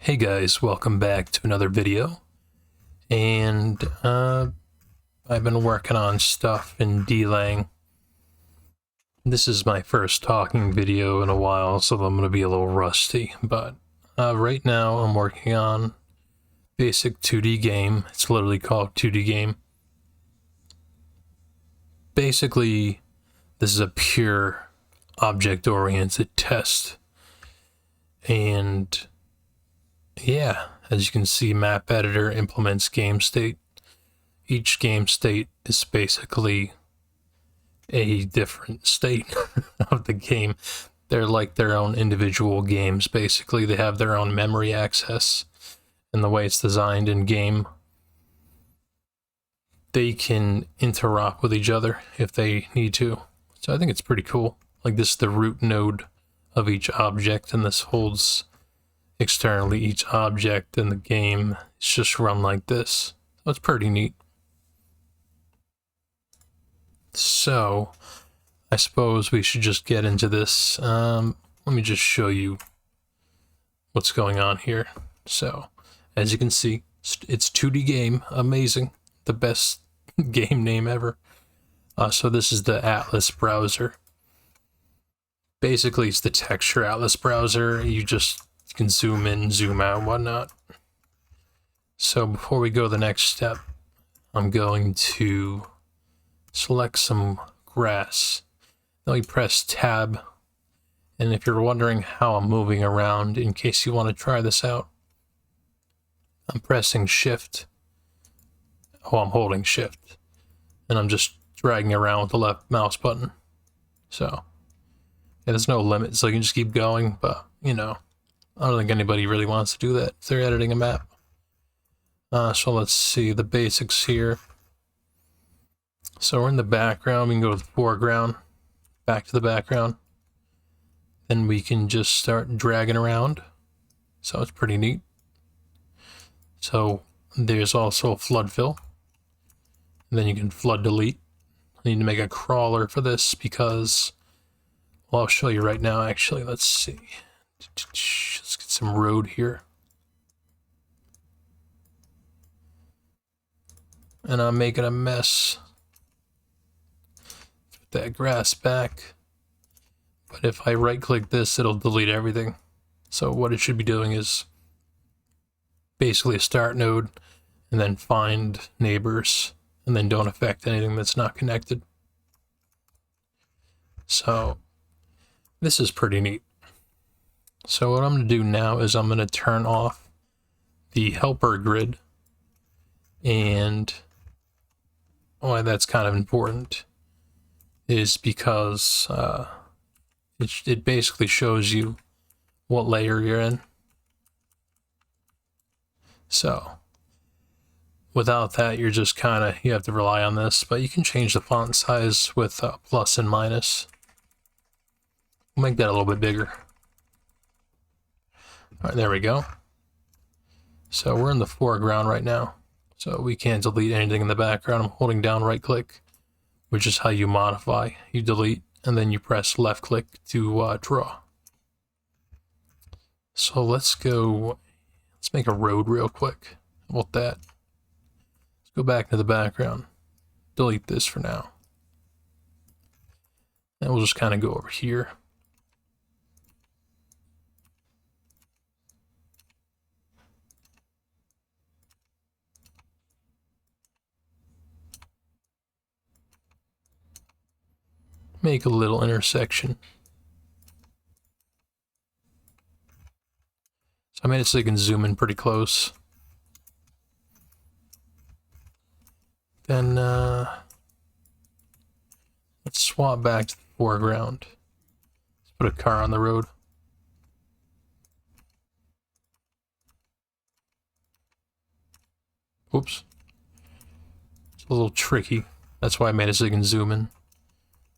Hey guys, welcome back to another video. And I've been working on stuff in D-Lang. This is my first talking video in a while, so I'm going to be a little rusty. But right now I'm working on basic 2D game. It's literally called 2D game. Basically, this is a pure object-oriented test. And yeah, as you can see, map editor implements game state. Each game state is basically a different state of the game. They're like their own individual games, basically. They have their own memory access, and the way it's designed in game, they can interop with each other if they need to. So I think it's pretty cool. Like, this is the root node of each object, and this holds externally each object in the game. It's just run like this. So it's pretty neat. So I suppose we should just get into this. Let me just show you what's going on here. So as you can see, it's 2D game. Amazing. The best game name ever. So this is the Atlas browser. Basically, it's the texture Atlas browser. You can zoom in, zoom out, and whatnot. So before we go to the next step, I'm going to select some grass. Then we press tab. And if you're wondering how I'm moving around, in case you want to try this out, I'm pressing shift. Oh, I'm holding shift. And I'm just dragging around with the left mouse button. So, yeah, there's no limit, so you can just keep going, but, you know, I don't think anybody really wants to do that if they're editing a map. So let's see the basics here. So we're in the background. We can go to the foreground, back to the background. Then we can just start dragging around. So it's pretty neat. So there's also flood fill. And then you can flood delete. I need to make a crawler for this because, well, I'll show you right now, actually. Let's see. Let's get some road here. And I'm making a mess. Put that grass back. But if I right click this, it'll delete everything. So what it should be doing is basically a start node and then find neighbors and then don't affect anything that's not connected. So this is pretty neat. So what I'm going to do now is I'm going to turn off the helper grid, and why that's kind of important is because it basically shows you what layer you're in. So without that, you're just you have to rely on this, but you can change the font size with plus and minus. We'll make that a little bit bigger. All right, there we go. So we're in the foreground right now. So we can't delete anything in the background. I'm holding down right click, which is how you modify. You delete, and then you press left click to draw. So let's make a road real quick. How about that? Let's go back to the background. Delete this for now. And we'll just kind of go over here. Make a little intersection. So I made it so you can zoom in pretty close. Then let's swap back to the foreground. Let's put a car on the road. Oops. It's a little tricky. That's why I made it so you can zoom in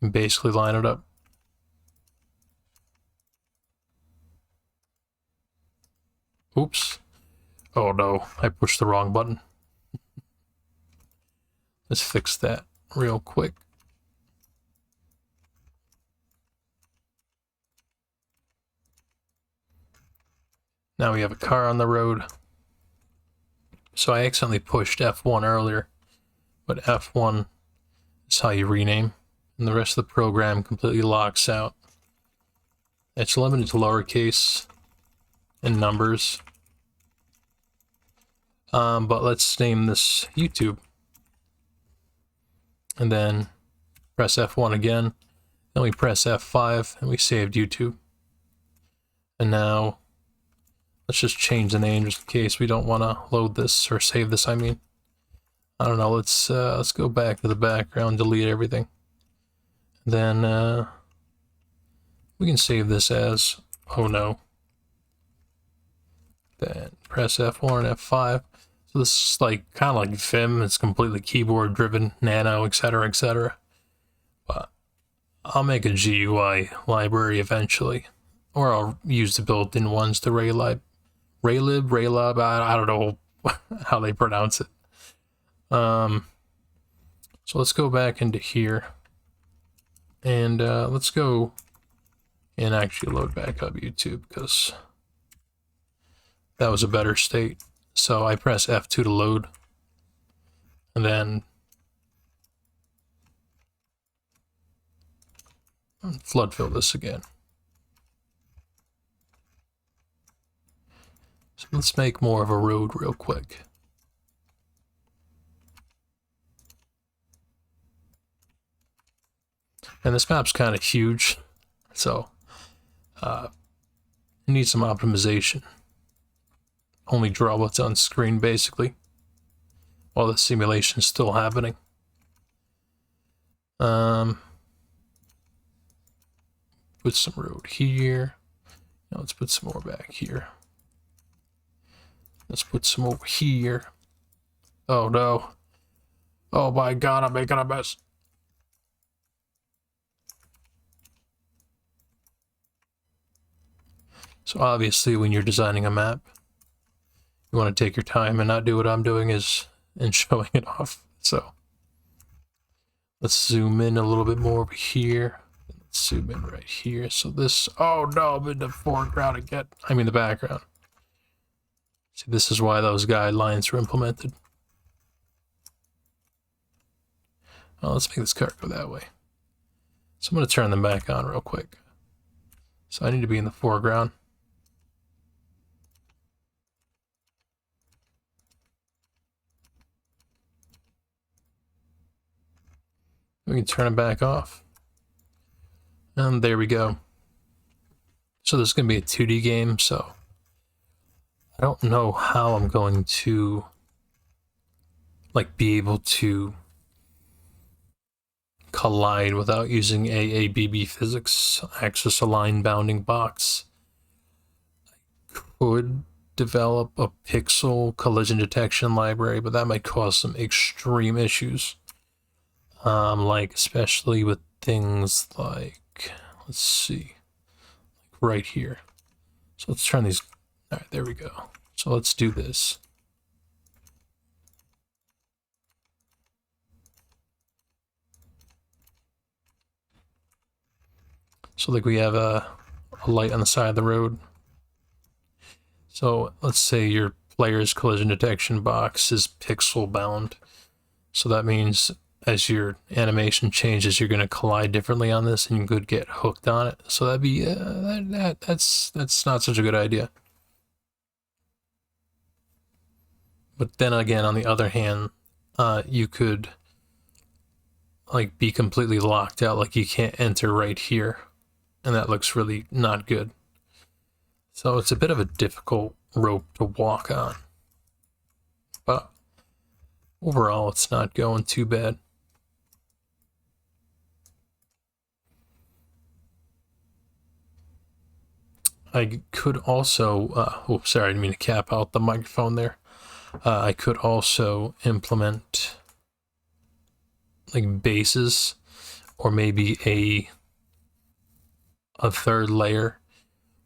and basically line it up. Oops. Oh no, I pushed the wrong button. Let's fix that real quick. Now we have a car on the road. So I accidentally pushed F1 earlier, but F1 is how you rename, and the rest of the program completely locks out. It's limited to lowercase and numbers. But let's name this YouTube. And then press F1 again. Then we press F5 and we saved YouTube. And now let's just change the name just in case we don't want to load this or save this, I mean. I don't know, let's go back to the background, delete everything. Then we can save this as oh no. Then press F1 and F5. So this is like kind of like Vim, it's completely keyboard driven, nano, etc., etc. But I'll make a GUI library eventually, or I'll use the built-in ones to Raylib, I don't know how they pronounce it. So let's go back into here, and let's go and actually load back up YouTube, because that was a better state. So I press F2 to load, and then flood fill this again. So let's make more of a road real quick. And this map's kind of huge, so it needs some optimization. Only draw what's on screen basically, while the simulation's still happening. Put some road here. Now let's put some more back here. Let's put some over here. Oh no. Oh my god, I'm making a mess. So obviously when you're designing a map, you want to take your time and not do what I'm doing and showing it off. So let's zoom in a little bit more over here. Let's zoom in right here. So this, oh no, I'm in the foreground again. I mean the background. See, this is why those guidelines were implemented. Well, let's make this car go that way. So I'm going to turn them back on real quick. So I need to be in the foreground. We can turn it back off. And there we go. So this is going to be a 2D game, so I don't know how I'm going to like be able to collide without using AABB physics, axis align bounding box. I could develop a pixel collision detection library, but that might cause some extreme issues. Like especially with things like, let's see, like right here. So let's turn these, all right, there we go. So let's do this. So like we have a light on the side of the road. So let's say your player's collision detection box is pixel bound. So that means as your animation changes, you're going to collide differently on this, and you could get hooked on it. So that'd be that's not such a good idea. But then again, on the other hand, you could like be completely locked out, like you can't enter right here, and that looks really not good. So it's a bit of a difficult rope to walk on, but overall it's not going too bad. I could also, oh, sorry, I didn't mean to cap out the microphone there. I could also implement like bases, or maybe a third layer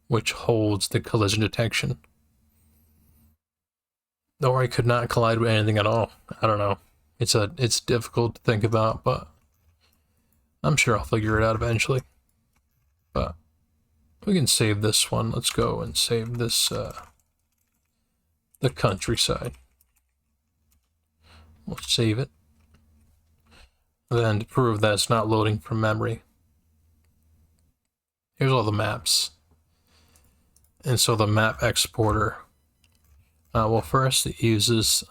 which holds the collision detection. Or I could not collide with anything at all. I don't know. It's difficult to think about, but I'm sure I'll figure it out eventually. But we can save this one. Let's go and save this the countryside. We'll save it. Then to prove that it's not loading from memory, here's all the maps. And so the map exporter, well, first it uses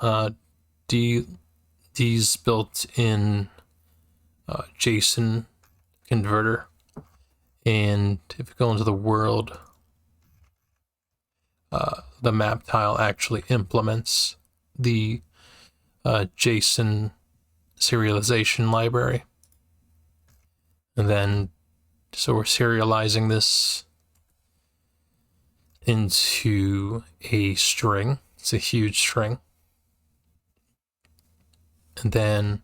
D's built-in JSON converter. And if you go into the world, the map tile actually implements the JSON serialization library. And then, so we're serializing this into a string. It's a huge string. And then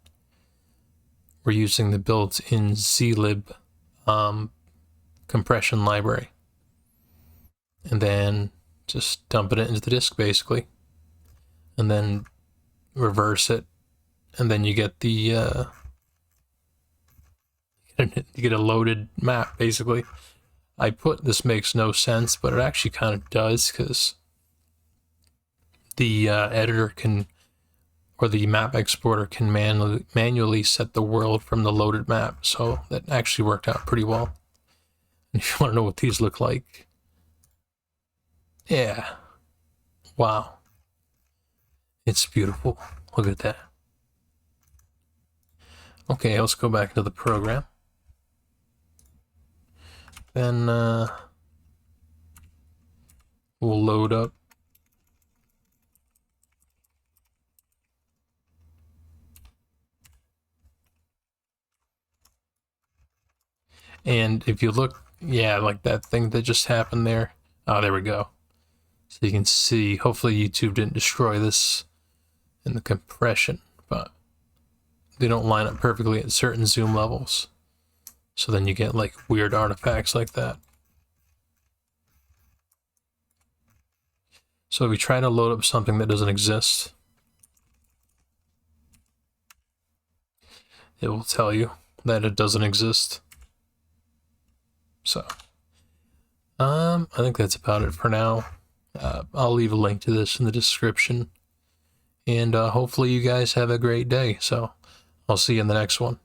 we're using the built-in zlib compression library. And then just dumping it into the disk basically. And then reverse it. And then you get the you get a loaded map basically. I put this makes no sense, but it actually kind of does, because the editor can, or the map exporter can manually set the world from the loaded map. So that actually worked out pretty well. And if you want to know what these look like, yeah, wow, it's beautiful. Look at that. Okay, let's go back to the program. Then we'll load up and if you look, yeah, like that thing that just happened there. Oh, there we go. So you can see, hopefully YouTube didn't destroy this in the compression, but they don't line up perfectly at certain zoom levels. So then you get like weird artifacts like that. So if we try to load up something that doesn't exist, it will tell you that it doesn't exist. So, I think that's about it for now. I'll leave a link to this in the description. And hopefully you guys have a great day. So I'll see you in the next one.